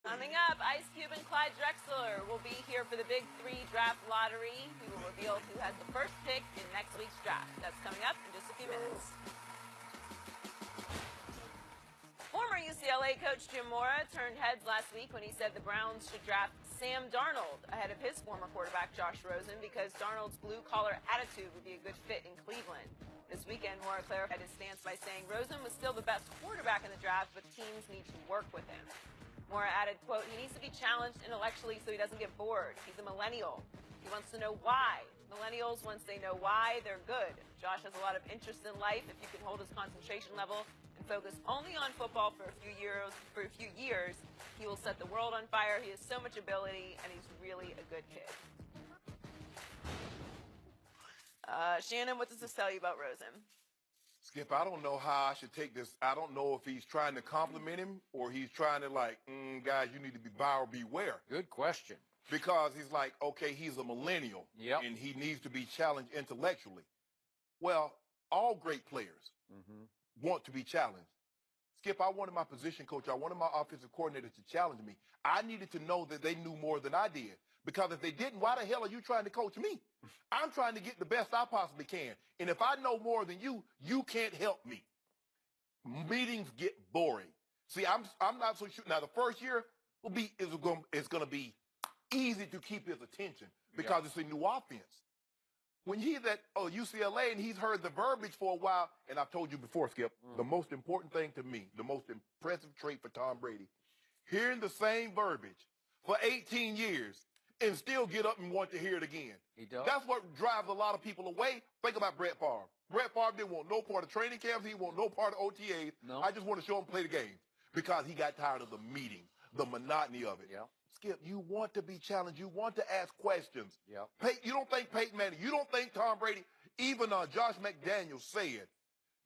Coming up, Ice Cube and Clyde Drexler will be here for the Big 3 draft lottery. We will reveal who has the first pick in next week's draft. That's coming up in just a few minutes. Former UCLA coach Jim Mora turned heads last week when he said the Browns should draft Sam Darnold ahead of his former quarterback Josh Rosen because Darnold's blue-collar attitude would be a good fit in Cleveland. This weekend, Mora clarified his stance by saying Rosen was still the best quarterback in the draft, but teams need to work with him. Mora added, quote, he needs to be challenged intellectually so he doesn't get bored. He's a millennial. He wants to know why. Millennials, once they know why, they're good. Josh has a lot of interest in life. If you can hold his concentration level and focus only on football for a few years, he will set the world on fire. He has so much ability, and he's really a good kid. Shannon, what does this tell you about Rosen? Skip, I don't know how I should take this. I don't know if he's trying to compliment him or he's trying to like, guys, you need to be buyer beware. Good question. Because he's like, okay, he's a millennial and he needs to be challenged intellectually. Well, all great players want to be challenged. Skip, I wanted my position coach, I wanted my offensive coordinator to challenge me. I needed to know that they knew more than I did. Because if they didn't, why the hell are you trying to coach me? I'm trying to get the best I possibly can. And if I know more than you, you can't help me. Meetings get boring. See, I'm not so sure. Now, the first year it's going to be easy to keep his attention because it's a new offense. When he's at UCLA and he's heard the verbiage for a while, and I've told you before, Skip, the most important thing to me, the most impressive trait for Tom Brady, hearing the same verbiage for 18 years and still get up and want to hear it again. He does. That's what drives a lot of people away. Think about Brett Favre. Brett Favre didn't want no part of training camps. He didn't want no part of OTAs. No. I just want to show him play the game because he got tired of the meeting, the monotony of it. Yeah. Skip, you want to be challenged. You want to ask questions. Yeah. You don't think Peyton Manning, you don't think Tom Brady, even Josh McDaniels said,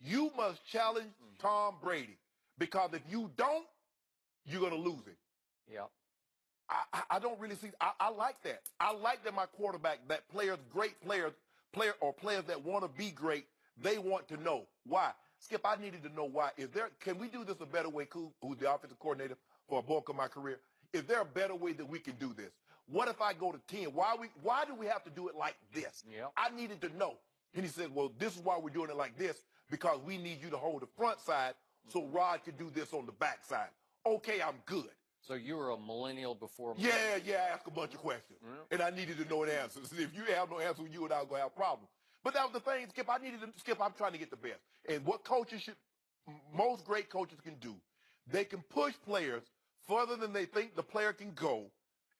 you must challenge Tom Brady because if you don't, you're going to lose him. Yeah. I don't really see. I like that. I like that my quarterback, that players, great players, players that want to be great, they want to know why. Skip, I needed to know why. Can we do this a better way? Who's the offensive coordinator for a bulk of my career? Is there a better way that we can do this? What if I go to 10? Why do we have to do it like this? Yep. I needed to know. And he said, well, this is why we're doing it like this, because we need you to hold the front side so Rod can do this on the back side. Okay, I'm good. So you were a millennial before. Yeah, I asked a bunch of questions. And I needed to know the answers. If you have no answer, you and I are going to have problems. But that was the thing, Skip. I'm trying to get the best. And what most great coaches can do, they can push players further than they think the player can go,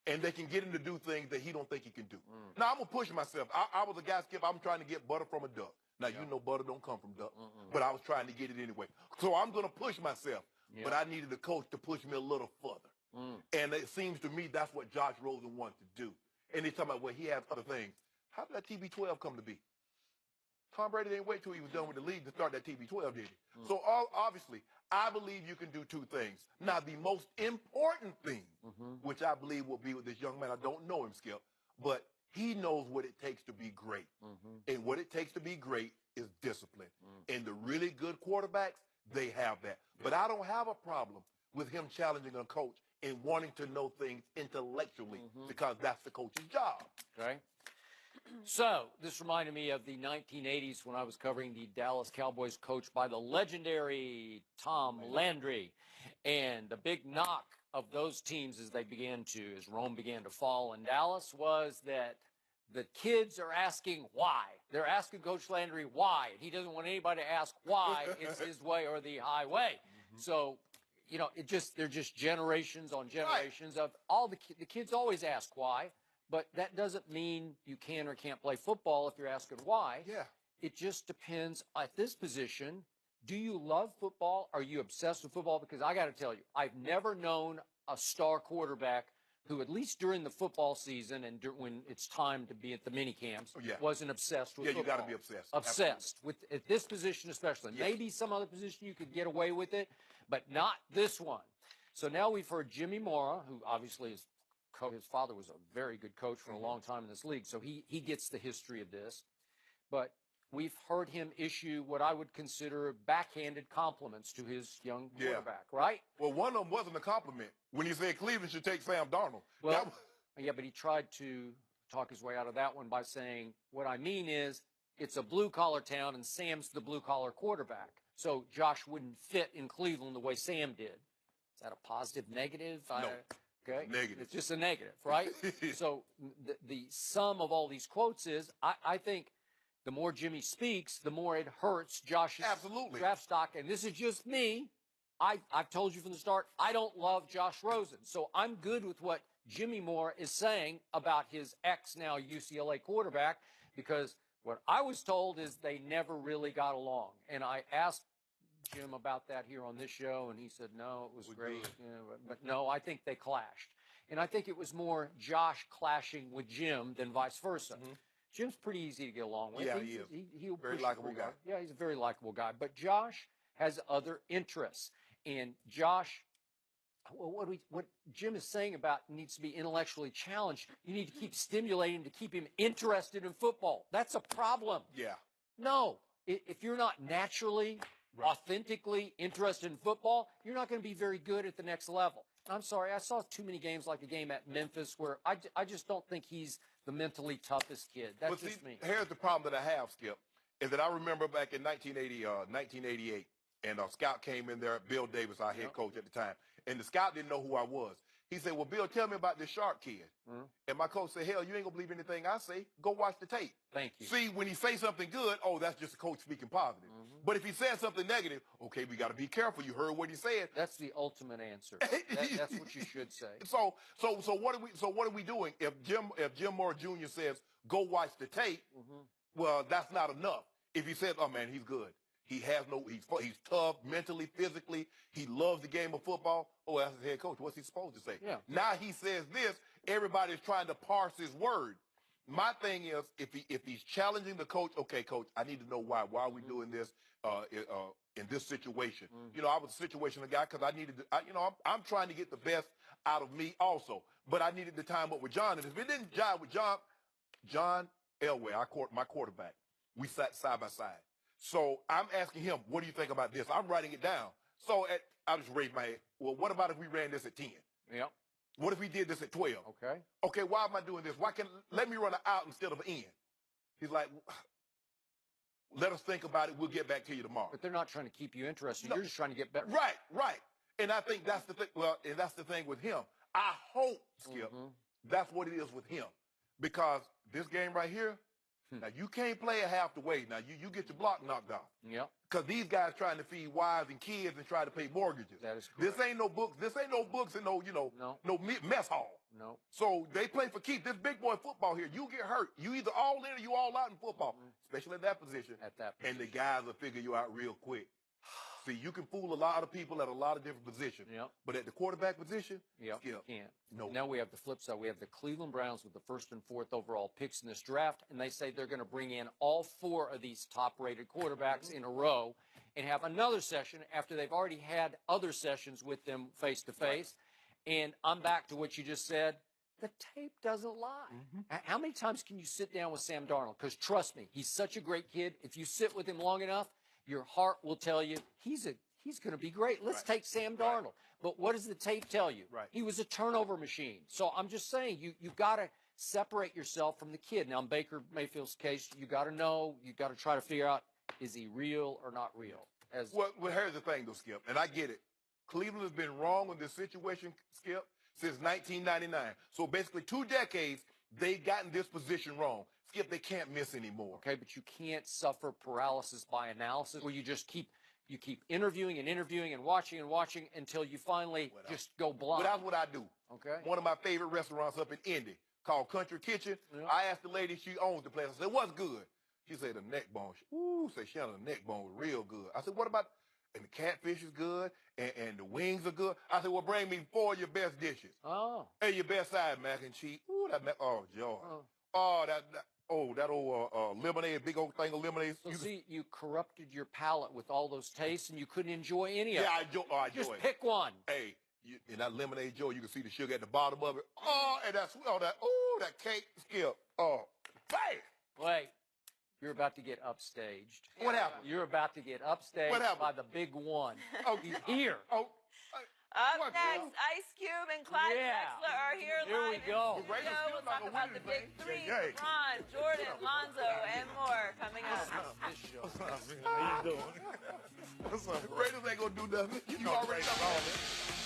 and they can get him to do things that he don't think he can do. Now, I'm going to push myself. I was a guy, Skip, I'm trying to get butter from a duck. Now, you know butter don't come from duck, but I was trying to get it anyway. So I'm going to push myself. But I needed a coach to push me a little further. And it seems to me that's what Josh Rosen wants to do. And he's talking about, well, he has other things. How did that TB12 come to be? Tom Brady didn't wait till he was done with the league to start that TB12, did he? So obviously, I believe you can do two things. Now, the most important thing, which I believe will be with this young man, I don't know him, Skip, but he knows what it takes to be great. And what it takes to be great is discipline. And the really good quarterbacks, they have that. But I don't have a problem with him challenging a coach and wanting to know things intellectually because that's the coach's job. Okay. So this reminded me of the 1980s when I was covering the Dallas Cowboys, coached by the legendary Tom Landry. And the big knock of those teams as Rome began to fall in Dallas was that the kids are asking why. They're asking Coach Landry why. He doesn't want anybody to ask why it's his way or the highway. So, you know, they're just generations on generations of all the kids always ask why, but that doesn't mean you can or can't play football if you're asking why. Yeah. It just depends at this position. Do you love football? Are you obsessed with football? Because I got to tell you, I've never known a star quarterback who, at least during the football season and when it's time to be at the mini camps, wasn't obsessed with football. Yeah, you got to be obsessed. Obsessed with at this position especially. Maybe some other position you could get away with it, but not this one. So now we've heard Jimmy Mora, who obviously is his father was a very good coach for a long time in this league, so he gets the history of this. But we've heard him issue what I would consider backhanded compliments to his young quarterback, right? Well, one of them wasn't a compliment when he said Cleveland should take Sam Darnold. Well, yeah, but he tried to talk his way out of that one by saying, what I mean is it's a blue-collar town and Sam's the blue-collar quarterback. So Josh wouldn't fit in Cleveland the way Sam did. Is that a positive, negative? No. Okay. Negative. It's just a negative, right? So the sum of all these quotes is, I think the more Jimmy speaks, the more it hurts Josh's draft stock. And this is just me. I've told you from the start, I don't love Josh Rosen. So I'm good with what Jimmy Moore is saying about his now UCLA quarterback, because what I was told is they never really got along. And I asked Jim about that here on this show, and he said, no, it was great. You know, but no, I think they clashed. And I think it was more Josh clashing with Jim than vice versa. Mm-hmm. Jim's pretty easy to get along with. Yeah, he is. He'll very likable guy. Yeah, he's a very likable guy. But Josh has other interests. And Josh, what Jim is saying about needs to be intellectually challenged. You need to keep stimulating to keep him interested in football. That's a problem. Yeah. No, if you're not naturally, authentically interested in football, you're not going to be very good at the next level. I'm sorry, I saw too many games like the game at Memphis where I just don't think he's the mentally toughest kid. That's just me. Here's the problem that I have, Skip, is that I remember back in 1988, and a scout came in there, Bill Davis, our head coach at the time, and the scout didn't know who I was. He said, well, Bill, tell me about this Sharp kid. And my coach said, hell, you ain't going to believe anything I say. Go watch the tape. Thank you. See, when he say something good, oh, that's just a coach speaking positive. But if he says something negative, okay, we got to be careful. You heard what he said. That's the ultimate answer. That's what you should say. So what are we doing? If Jim Moore Jr. says, go watch the tape, well, that's not enough. If he says, oh, man, he's good. He's tough mentally, physically. He loves the game of football. Oh, that's his head coach. What's he supposed to say? Yeah. Now he says this. Everybody's trying to parse his word. My thing is, if he's challenging the coach, okay, coach, I need to know why. Why are we doing this in this situation? You know, I was a situational guy because I needed to, I'm trying to get the best out of me also. But I needed to time up with John. And if it didn't jive with John Elway, my quarterback, we sat side by side. So I'm asking him, what do you think about this? I'm writing it down. So I just raised my head. Well, what about if we ran this at 10? Yeah. What if we did this at 12? Okay. Okay, why am I doing this? Let me run an out instead of an in? He's like, let us think about it. We'll get back to you tomorrow. But they're not trying to keep you interested. No. You're just trying to get better. Right. And I think that's the thing. Well, and that's the thing with him. I hope, Skip, that's what it is with him. Because this game right here, now, you can't play it half the way. Now, you get your block knocked off. Yep. Because these guys trying to feed wives and kids and try to pay mortgages. That is correct. This ain't no books. This ain't no books and no mess hall. No. So they play for keeps. This big boy football here, you get hurt. You either all in or you all out in football, especially at that position. And the guys will figure you out real quick. See, you can fool a lot of people at a lot of different positions. Yep. But at the quarterback position, you can't. No. Now we have the flip side. We have the Cleveland Browns with the 1st and 4th overall picks in this draft, and they say they're going to bring in all 4 of these top-rated quarterbacks in a row and have another session after they've already had other sessions with them face-to-face. And I'm back to what you just said. The tape doesn't lie. How many times can you sit down with Sam Darnold? Because trust me, he's such a great kid. If you sit with him long enough, your heart will tell you he's going to be great. Let's take Sam Darnold. But what does the tape tell you? He was a turnover machine. So I'm just saying, you've got to separate yourself from the kid. Now, in Baker Mayfield's case, you got to know, you got to try to figure out, is he real or not real? Well, here's the thing, though, Skip, and I get it. Cleveland has been wrong in this situation, Skip, since 1999. So basically 2 decades, they've gotten this position wrong. Skip, they can't miss anymore. Okay, but you can't suffer paralysis by analysis where you just keep interviewing and interviewing and watching until you finally just go blind. But that's what I do. Okay. One of my favorite restaurants up in Indy called Country Kitchen. Yeah. I asked the lady, she owns the place. I said, what's good? She said, the neck bone. Said Shannon, the neck bone was real good. I said, what about, and the catfish is good, and the wings are good. I said, well, bring me 4 of your best dishes. Oh. And your best side mac and cheese. Ooh, oh, joy. Oh, that old lemonade, big old thing of lemonade. So you corrupted your palate with all those tastes, and you couldn't enjoy any of it. Yeah, I enjoy Just it. pick one. Hey, in that lemonade, Joe, you can see the sugar at the bottom of it. And that cake, Skip. Oh, bam. Wait. You're about to get upstaged. What happened? You're about to get upstaged What happened? by the big one. Oh, He's here. Oh, Up what, next, Ice Cube and Clyde Yeah. Drexler are here Here we live go. in The Raiders studio. still We'll not talk gonna about win the big anything. three: Yeah, yeah. LeBron, Jordan, Lonzo, and more coming up. This show. How you doing? What's up, The bro? Raiders ain't gonna do nothing. You already know.